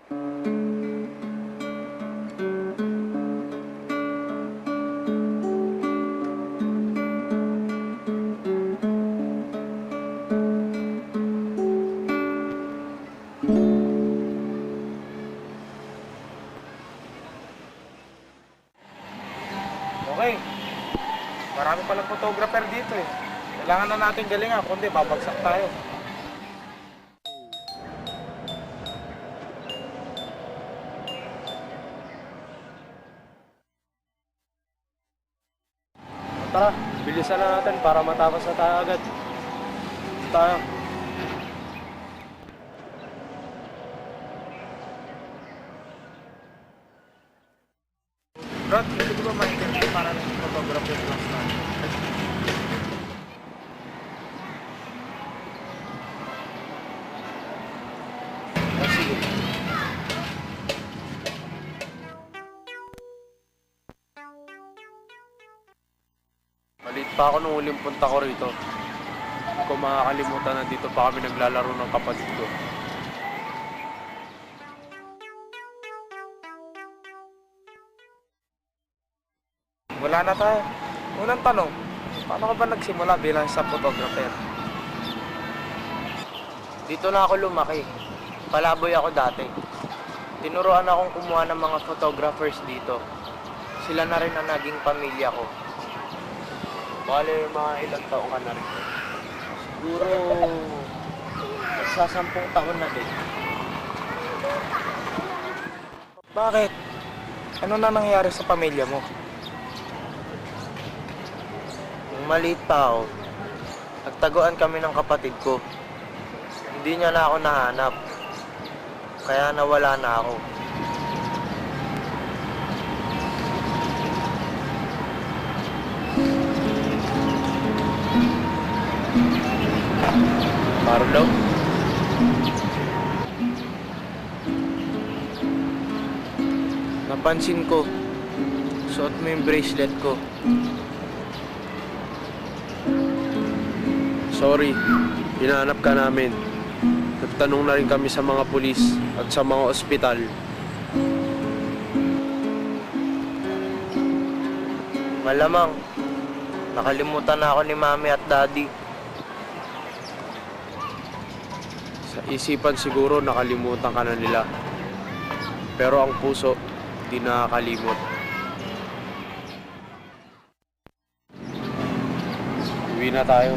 Okay. Marami palang photographer dito eh. Kailangan na natin galingan, kundi babagsak tayo. Tara, bilisan na natin para matapos na tayo agad. Tayo. Brad, hindi ko ba ma-interview para ng photographer class natin? Sige. Maliit pa ako nung huling punta ko rito. Hindi ko makakalimutan na dito pa kami naglalaro ng kapatid ko. Wala na tayo. Unang tanong, paano ka ba nagsimula bilang sa photographer? Dito na ako lumaki. Palaboy ako dati. Tinuruan akong kumuha ng mga photographers dito. Sila na rin ang naging pamilya ko. Bale, mga ilang taong ka na rin. Siguro, sa 10 taon na din. Bakit? Ano na nangyari sa pamilya mo? Nung maliit pa ako, nagtaguan kami ng kapatid ko. Hindi niya na ako nahanap. Kaya nawala na ako. Marlo? Napansin ko, suot mo yung bracelet ko. Sorry, hinahanap ka namin. Nagtanong na rin kami sa mga pulis at sa mga ospital. Malamang, nakalimutan na ako ni Mami at Daddy. Sa isipan siguro nakalimutan ka na nila. Pero ang puso, di nakakalimot. Uwi na tayo.